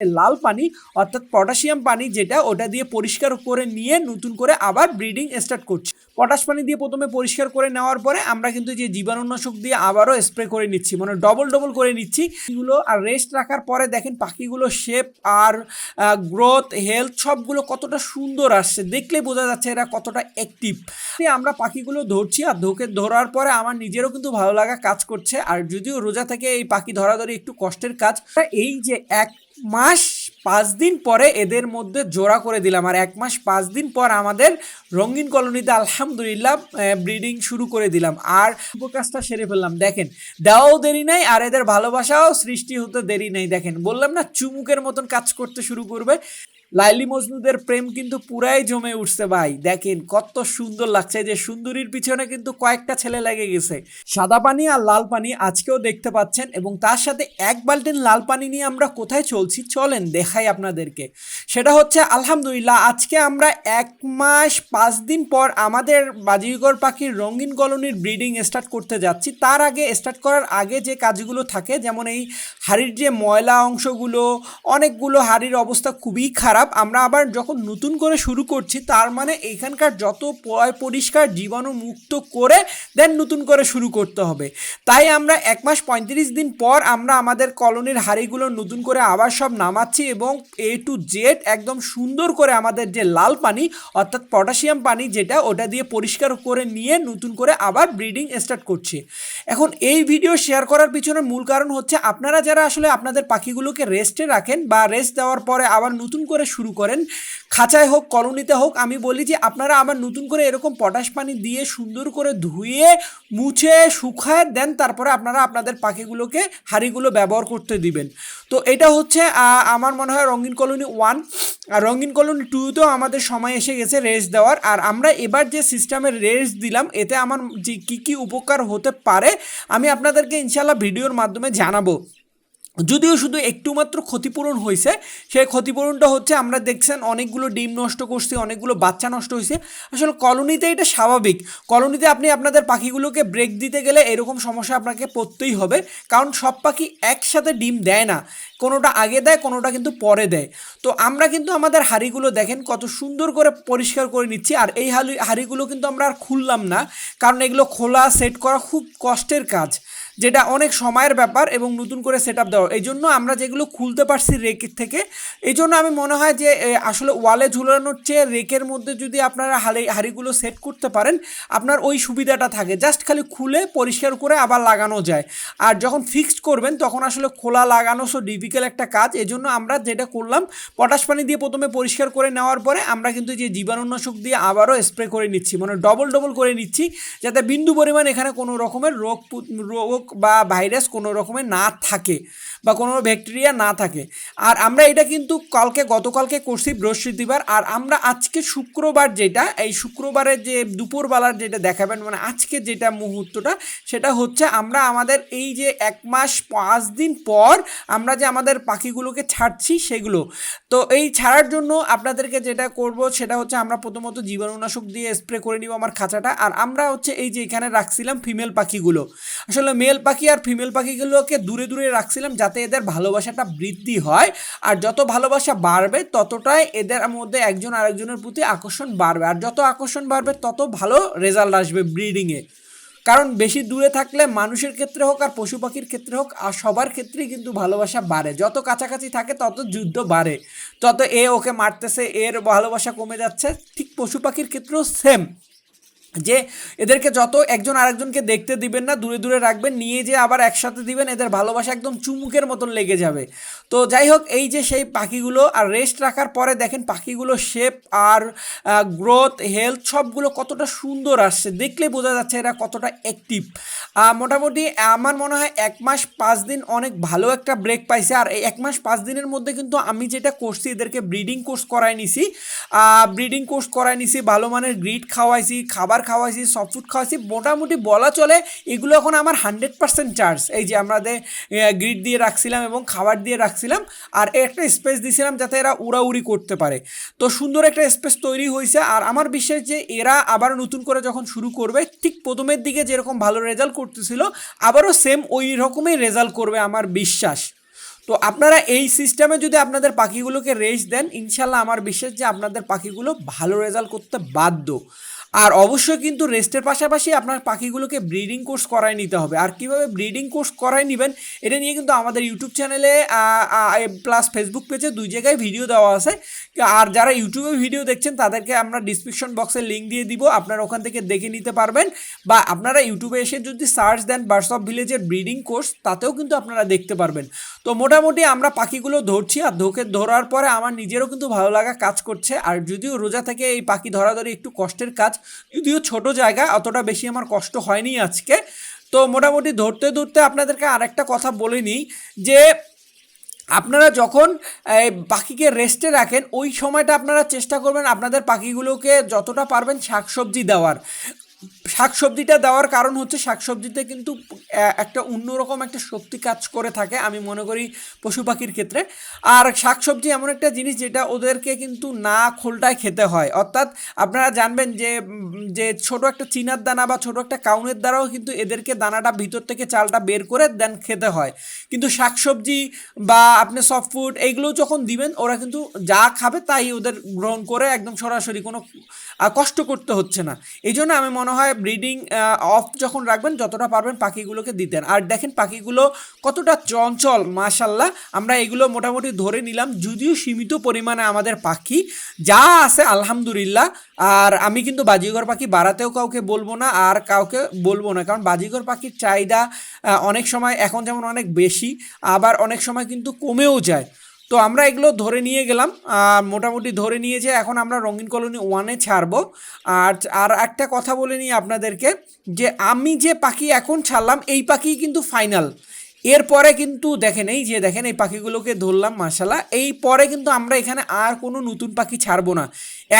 লাল পানি অর্থাৎ পটাশিয়াম পানি যেটা ওটা দিয়ে পরিষ্কার করে নিয়ে নতুন করে আবার ব্রিডিং স্টার্ট করছি। পটাশ পানি দিয়ে প্রথমে পরিষ্কার করে নেওয়ার পরে আমরা কিন্তু যে জীবাণুনাশক দিয়ে আবারও স্প্রে করে নিচ্ছি, মানে ডবল ডবল করে নিচ্ছি এগুলো। আর রেস্ট রাখার পরে দেখেন পাখিগুলো শেপ আর গ্রোথ হেলথ সবগুলো কতটা সুন্দর আসছে, দেখলেই বোঝা যাচ্ছে এরা কতটা অ্যাক্টিভ। আমরা পাখিগুলো ধরছি আর ধরার পরে আমার নিজেরও কিন্তু ভালো লাগা কাজ করছে। আর যদিও রোজা থেকে এই পাখি ধরাধরি একটু কষ্টের কাজ, এই যে 1 মাস 5 দিন পরে এদের মধ্যে জোড়া করে দিলাম। আর 1 মাস 5 দিন পর আমাদের রঙিন কলোনিতে আলহামদুলিল্লাহ ব্রিডিং শুরু করে দিলাম আর কাজটা সেরে ফেললাম। দেখেন দেওয়াও দেরি নাই আর এদের ভালোবাসাও সৃষ্টি হতে দেরি নেই। দেখেন বললাম না চুমুকের মতন কাজ করতে শুরু করবে। লাইলি মজনুদের প্রেম কিন্তু পুরাই জমে উঠছে ভাই। দেখেন কত সুন্দর লাগছে, যে সুন্দরীর পিছনে কিন্তু কয়েকটা ছেলে লেগে গেছে। সাদা পানি আর লাল পানি আজকেও দেখতে পাচ্ছেন, এবং তার সাথে 1 বালতিন লাল পানি নিয়ে আমরা কোথায় চলছি চলেন দেখাই আপনাদেরকে। সেটা হচ্ছে আলহামদুলিল্লাহ আজকে আমরা 1 মাস 5 দিন পর আমাদের বাজিকর পাখির রঙিন কলোনির ব্রিডিং স্টার্ট করতে যাচ্ছি। তার আগে স্টার্ট করার আগে যে কাজগুলো থাকে, যেমন এই হাড়ির যে ময়লা অংশগুলো, অনেকগুলো হাড়ির অবস্থা খুবই খারাপ। আমরা আবার যখন নতুন করে শুরু করছি তার মানে এইখানকার যত পরিষ্কার জীবাণু মুক্ত করে দেন নতুন করে শুরু করতে হবে। তাই আমরা 1 মাস 35 দিন পর আমরা আমাদের কলোনির হাড়িগুলো নতুন করে আবার সব নামাচ্ছি এবং A to Z একদম সুন্দর করে আমাদের যে লাল পানি অর্থাৎ পটাশিয়াম পানি যেটা ওটা দিয়ে পরিষ্কার করে নিয়ে নতুন করে আবার ব্রিডিং স্টার্ট করছি। এখন এই ভিডিও শেয়ার করার পিছনে মূল কারণ হচ্ছে আপনারা যারা আসলে আপনাদের পাখিগুলোকে রেস্টে রাখেন বা রেস্ট দেওয়ার পরে আবার নতুন করে শুরু করেন, খাঁচায় হোক কলোনিতে হোক, আমি বলি যে আপনারা আবার নতুন করে এরকম পটাশ পানি দিয়ে সুন্দর করে ধুয়ে মুছে শুকায় দেন, তারপরে আপনারা আপনাদের পাখিগুলোকে হাঁড়িগুলো ব্যবহার করতে দিবেন। তো এটা হচ্ছে আমার মনে হয় রঙিন কলোনি 1। আর রঙিন কলোনি 2তেও আমাদের সময় এসে গেছে রেস্ট দেওয়ার। আর আমরা এবার যে সিস্টেমের রেস্ট দিলাম এতে আমার যে কী উপকার হতে পারে আমি আপনাদেরকে ইনশাল্লাহ ভিডিওর মাধ্যমে জানাবো। যদিও শুধু একটু মাত্র ক্ষতিপূরণ হয়েছে, সেই ক্ষতিপূরণটা হচ্ছে আমরা দেখছেন অনেকগুলো ডিম নষ্ট করছি, অনেকগুলো বাচ্চা নষ্ট হয়েছে। আসলে কলোনিতে এটা স্বাভাবিক। কলোনিতে আপনি আপনাদের পাখিগুলোকে ব্রেক দিতে গেলে এরকম সমস্যা আপনাকে পড়তেই হবে, কারণ সব পাখি একসাথে ডিম দেয় না, কোনোটা আগে দেয় কোনোটা কিন্তু পরে দেয়। তো আমরা কিন্তু আমাদের হাঁড়িগুলো দেখেন কত সুন্দর করে পরিষ্কার করে নিচ্ছি। আর এই হাঁড়িগুলো কিন্তু আমরা আর খুললাম না, কারণ এগুলো খোলা সেট করা খুব কষ্টের কাজ, যেটা অনেক সময়ের ব্যাপার এবং নতুন করে সেট আপ দেওয়া। এই জন্য আমরা যেগুলো খুলতে পারছি রেকের থেকে, এই জন্য আমি মনে হয় যে আসলে ওয়ালে ঝুলানোর চেয়ে রেকের মধ্যে যদি আপনারা হাঁড়িগুলো সেট করতে পারেন আপনার ওই সুবিধাটা থাকে, জাস্ট খালি খুলে পরিষ্কার করে আবার লাগানো যায়। আর যখন ফিক্সড করবেন তখন আসলে খোলা লাগানো সো ডিফিকাল্ট একটা কাজ। এই জন্য আমরা যেটা করলাম পটাশ পানি দিয়ে প্রথমে পরিষ্কার করে নেওয়ার পরে আমরা কিন্তু যে জীবাণুনাশক দিয়ে আবারও স্প্রে করে নিচ্ছি, মানে ডবল ডবল করে নিচ্ছি, যাতে বিন্দু পরিমাণ এখানে কোনো রকমের রোগ বা ভাইরাস কোনো রকমের না থাকে বা কোনো ব্যাকটেরিয়া না থাকে। আর আমরা এটা কিন্তু গতকালকে করছি বৃহস্পতিবার, আর আমরা আজকে শুক্রবার, যেটা এই শুক্রবারের যে দুপুরবেলার যেটা দেখাবেন, মানে আজকে যেটা মুহূর্তটা সেটা হচ্ছে আমরা আমাদের এই যে 1 মাস 5 দিন পর আমরা যে আমাদের পাখিগুলোকে ছাড়ছি সেগুলো। তো এই ছাড়ার জন্য আপনাদেরকে যেটা করব সেটা হচ্ছে আমরা প্রথমত জীবাণুনাশক দিয়ে স্প্রে করে নিব আমার খাঁচাটা। আর আমরা হচ্ছে এই যে এখানে রাখছিলাম ফিমেল পাখিগুলো, আসলে মেল পাখি আর ফিমেল পাখিগুলোকে দূরে দূরে রাখছিলাম যাতে এদের ভালোবাসাটা বৃদ্ধি হয়। আর যত ভালোবাসা বাড়বে ততটাই এদের মধ্যে একজন আরেকজনের প্রতি আকর্ষণ বাড়বে, আর যত আকর্ষণ বাড়বে তত ভালো রেজাল্ট আসবে ব্রিডিংয়ে। কারণ বেশি দূরে থাকলে মানুষের ক্ষেত্রে হোক আর পশু পাখির ক্ষেত্রে হোক আর সবার ক্ষেত্রেই কিন্তু ভালোবাসা বাড়ে। যত কাছাকাছি থাকে তত যুদ্ধ বাড়ে, তত এ ওকে মারতেছে, এর ভালোবাসা কমে যাচ্ছে। ঠিক পশু পাখির ক্ষেত্রেও সেম, যে এদেরকে যত একজন আরেকজনকে দেখতে দিবেন না, দূরে দূরে রাখবেন, নিয়ে যে আবার একসাথে দিবেন, এদের ভালোবাসা একদম চুমুকের মতন লেগে যাবে। তো যাই হোক, এই যে সেই পাখিগুলো আর রেস্ট রাখার পরে দেখেন পাখিগুলো শেপ আর গ্রোথ হেলথ সবগুলো কতটা সুন্দর আসছে, দেখলেই বোঝা যাচ্ছে এরা কতটা অ্যাক্টিভ। মোটামুটি আমার মনে হয় 1 মাস 5 দিন অনেক ভালো একটা ব্রেক পাইছে। আর এই 1 মাস 5 দিনের মধ্যে কিন্তু আমি যেটা করছি এদেরকে ব্রিডিং কোর্স করাই নিছি, ভালো মানের গ্রিড খাওয়াইছি, খাবার খাওয়াইছি, সফট ফুড খাওয়াইছি। মোটামুটি বলা চলে এগুলো এখন আমার 100% চার্জ। এই যে আমাদের গ্রিড দিয়ে রাখছিলাম এবং খাবার দিয়ে রাখছিলাম, আর একটা স্পেস দিয়েছিলাম যাতে এরা উড়াউড়ি করতে পারে। তো সুন্দর একটা স্পেস তৈরি হয়েছে। আর আমার বিশ্বাস যে এরা আবার নতুন করে যখন শুরু করবে ঠিক প্রথমের দিকে যেরকম ভালো রেজাল্ট করতেছিল আবারও সেম ওই রকমই রেজাল্ট করবে আমার বিশ্বাস। তো আপনারা এই সিস্টেমে যদি আপনাদের পাখিগুলোকে রেস্ট দেন, ইনশাল্লাহ আমার বিশ্বাস যে আপনাদের পাখিগুলো ভালো রেজাল্ট করতে বাধ্য। আর অবশ্যই কিন্তু রেস্টের পাশাপাশি আপনার পাখিগুলোকে ব্রিডিং কোর্স করায় নিতে হবে। আর কীভাবে ব্রিডিং কোর্স করায় নেবেন এটা নিয়ে কিন্তু আমাদের ইউটিউব চ্যানেলে প্লাস ফেসবুক পেজে 2 জায়গায় ভিডিও দেওয়া আছে। আর যারা ইউটিউবে ভিডিও দেখছেন তাদেরকে আমরা ডিসক্রিপশন বক্সে লিঙ্ক দিয়ে দিব, আপনারা ওখান থেকে দেখে নিতে পারবেন। বা আপনারা ইউটিউবে এসে যদি সার্চ দেন বার্ডস অফ ভিলেজের ব্রিডিং কোর্স, তাতেও কিন্তু আপনারা দেখতে পারবেন। তো মোটামুটি আমরা পাখিগুলো ধরছি, আর ধরার পরে আমার নিজেরও কিন্তু ভালো লাগা কাজ করছে। আর যদিও রোজা থেকে এই পাখি ধরাধরি একটু কষ্টের কাজ, যদিও ছোট জায়গা, অতটা বেশি আমার কষ্ট হয়নি আজকে। তো মোটামুটি ধরতে ধরতে আপনাদেরকে আরেকটা কথা বলে নিই যে আপনারা যখন পাখিকে রেস্টে রাখেন ওই সময়টা আপনারা চেষ্টা করবেন আপনাদের পাখিগুলোকে যতটা পারবেন শাকসবজি দেওয়ার। শাকসবজিটা দেওয়ার কারণ হচ্ছে শাকসবজিতে কিন্তু একটা অন্যরকম একটা শক্তি কাজ করে থাকে আমি মনে করি পশু পাখির ক্ষেত্রে। আর শাকসবজি এমন একটা জিনিস যেটা ওদেরকে কিন্তু না খোলটায় খেতে হয়, অর্থাৎ আপনারা জানবেন যে ছোট একটা চিনার দানা বা ছোট একটা কাউনের দ্বারাও কিন্তু এদেরকে দানাটা ভিতর থেকে চালটা বের করে দেন খেতে হয়। কিন্তু শাকসবজি বা আপনি সফট ফুড এইগুলো যখন দিবেন ওরা কিন্তু যা খাবে তাই ওদের গ্রহণ করে একদম সরাসরি, কোনো কষ্ট করতে হচ্ছে না। এই জন্য আমি মনে হয় ব্রিডিং অফ যখন রাখবেন যতটা পারবেন পাখিগুলোকে দিতেন। আর দেখেন পাখিগুলো কতটা চঞ্চল, মাশাল্লাহ। আমরা এগুলো মোটামুটি ধরে নিলাম, যদিও সীমিত পরিমাণে আমাদের পাখি যা আছে আলহামদুলিল্লাহ। আর আমি কিন্তু বাজিঘর পাখি বাড়াতেও কাউকে বলবো না, আর কাউকে বলবো না, কারণ বাজিঘর পাখির চাহিদা অনেক সময় এখন যেমন অনেক বেশি, আবার অনেক সময় কিন্তু কমেও যায়। তো আমরা এগুলো ধরে নিয়ে গেলাম, মোটামুটি ধরে নিয়ে যে এখন আমরা রঙিন কলোনি 1-এ ছাড়বো। আর একটা কথা বলে নিই আপনাদেরকে যে আমি যে পাখি এখন ছাড়লাম এই পাখি কিন্তু ফাইনাল। এরপরে কিন্তু দেখেন এই পাখিগুলোকে ধরলাম মাশাল্লাহ, এই পরে কিন্তু আমরা এখানে আর কোনো নতুন পাখি ছাড়বো না।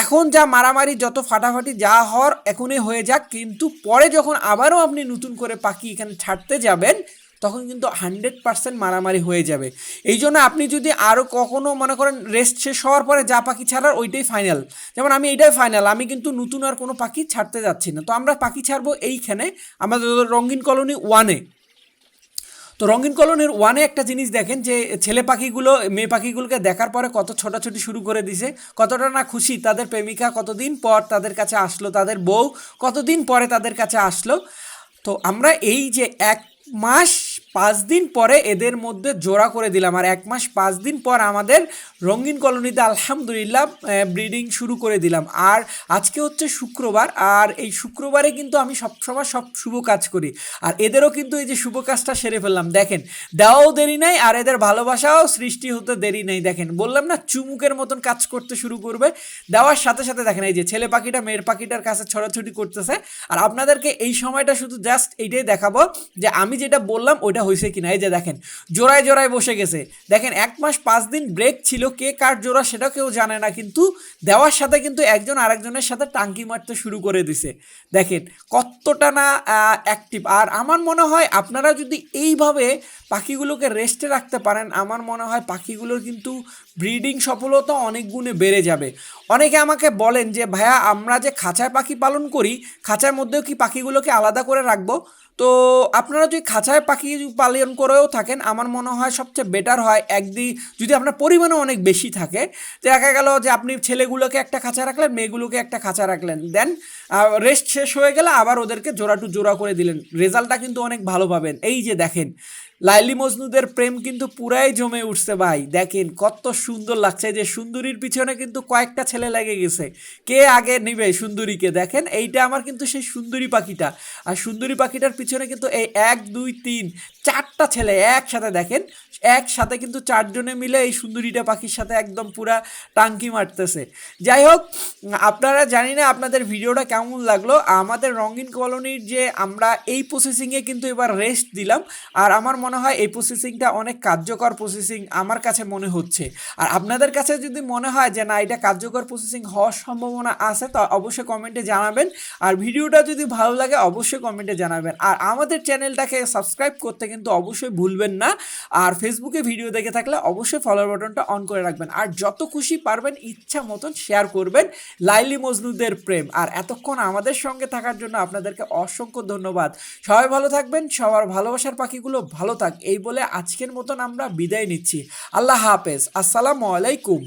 এখন যা মারামারি যত ফাটাফাটি যা হওয়ার এখনই হয়ে যাক, কিন্তু পরে যখন আবারও আপনি নতুন করে পাখি এখানে ছাড়তে যাবেন তখন কিন্তু 100% মারামারি হয়ে যাবে। এই জন্য আপনি যদি আরও কখনও মনে করেন রেস্ট শেষ হওয়ার পরে যা পাখি ছাড়ার ওইটাই ফাইনাল, যেমন আমি এইটাই ফাইনাল, আমি কিন্তু নতুন আর কোনো পাখি ছাড়তে যাচ্ছি না। তো আমরা পাখি ছাড়বো এইখানে আমাদের রঙিন কলোনি 1-এ। তো রঙিন কলোনির 1-এ একটা জিনিস দেখেন যে ছেলে পাখিগুলো মেয়ে পাখিগুলোকে দেখার পরে কত ছোটাছুটি শুরু করে দিছে, কতটা না খুশি। তাদের প্রেমিকা কতদিন পর তাদের কাছে আসলো, তাদের বউ কতদিন পরে তাদের কাছে আসলো। তো আমরা এই যে 1 মাস 5 দিন পরে এদের মধ্যে জোড়া করে দিলাম, আর 1 মাস 5 দিন পর আমাদের রঙিন কলোনিতে আলহামদুলিল্লাহ ব্রিডিং শুরু করে দিলাম। আর আজকে হচ্ছে শুক্রবার, আর এই শুক্রবারে কিন্তু আমি সবসময় সব শুভ কাজ করি, আর এদেরও কিন্তু এই যে শুভ কাজটা সেরে ফেললাম। দেখেন দেওয়াও দেরি নাই, আর এদের ভালোবাসাও সৃষ্টি হতে দেরি নেই। দেখেন বললাম না চুমুকের মতন কাজ করতে শুরু করবে, দেওয়ার সাথে সাথে দেখেন এই যে ছেলে পাখিটা মেয়ের পাখিটার কাছে ছড়াছড়ি করতেছে। আর আপনাদেরকে এই সময়টা শুধু জাস্ট এইটাই দেখাবো যে আমি যেটা বললাম ওইটা হয়েছে কিনা। এই যে দেখেন জোড়ায় জোড়ায় বসে গেছে। দেখেন 1 মাস 5 দিন ব্রেক ছিল, কে কার জোড়া সেটা কেউ জানে না, কিন্তু দেওয়ার সাথে কিন্তু একজন আরেকজনের সাথে টাঙ্কি মারতে শুরু করে দিছে। দেখেন কতটা না অ্যাক্টিভ। আর আমার মনে হয় আপনারা যদি এইভাবে পাখিগুলোকে রেস্টে রাখতে পারেন, আমার মনে হয় পাখিগুলোর কিন্তু ব্রিডিং সফলতা অনেক গুণে বেড়ে যাবে। অনেকে আমাকে বলেন যে ভাইয়া আমরা যে খাঁচায় পাখি পালন করি, খাঁচার মধ্যেও কি পাখিগুলোকে আলাদা করে রাখবো? তো আপনারা যদি খাঁচায় পাখি পালন করেও থাকেন, আমার মনে হয় সবচেয়ে বেটার হয় যদি আপনার পরিমাণে অনেক বেশি থাকে, দেখা গেল যে আপনি ছেলেগুলোকে একটা খাঁচা রাখলেন, মেয়েগুলোকে একটা খাঁচা রাখলেন, দেন রেস্ট শেষ হয়ে গেলে আবার ওদেরকে জোড়া করে দিলেন, রেজাল্টটা কিন্তু অনেক ভালো পাবেন। এই যে দেখেন লাইলি মজনুদের প্রেম কিন্তু পুরাই জমে উঠছে ভাই। দেখেন কত সুন্দর লাগছে, যে সুন্দরীর পিছনে কিন্তু কয়েকটা ছেলে লেগে গেছে, কে আগে নিবে সুন্দরীকে। দেখেন এইটা আমার কিন্তু সেই সুন্দরী পাখিটা, আর সুন্দরী পাখিটার পিছনে কিন্তু এই 1 2 3 4টা ছেলে একসাথে, দেখেন একসাথে কিন্তু 4 জনে মিলে এই সুন্দরীটা পাখির সাথে একদম পুরা টাঙ্কি মারতেছে। যাই হোক, আপনারা জানি না আপনাদের ভিডিওটা কেমন লাগলো। আমাদের রঙিন কলোনির যে আমরা এই প্রসেসিংয়ে কিন্তু এবার রেস্ট দিলাম, আর আমার মনে হয় এই প্রসেসিংটা অনেক কার্যকর প্রসেসিং আমার কাছে মনে হচ্ছে। আর আপনাদের কাছে যদি মনে হয় যে না এটা কার্যকর প্রসেসিং হওয়ার সম্ভাবনা আছে, তো অবশ্যই কমেন্টে জানাবেন। আর ভিডিওটা যদি ভালো লাগে অবশ্যই কমেন্টে জানাবেন। আর আমাদের চ্যানেলটাকে সাবস্ক্রাইব করতে কিন্তু অবশ্যই ভুলবেন না। আর ফেসবুকে ভিডিও দেখে থাকলে অবশ্যই ফলোয়ার বাটনটা অন করে রাখবেন। আর যত খুশি পারবেন ইচ্ছা মতন শেয়ার করবেন লাইলি মজনুদের প্রেম। আর এতক্ষণ আমাদের সঙ্গে থাকার জন্য আপনাদেরকে অসংখ্য ধন্যবাদ। সবাই ভালো থাকবেন, সবার ভালোবাসার পাখিগুলো ভালো থাক, এই বলে আজকের মতন আমরা বিদায় নিচ্ছি। আল্লাহ হাফেজ, আসসালামু আলাইকুম।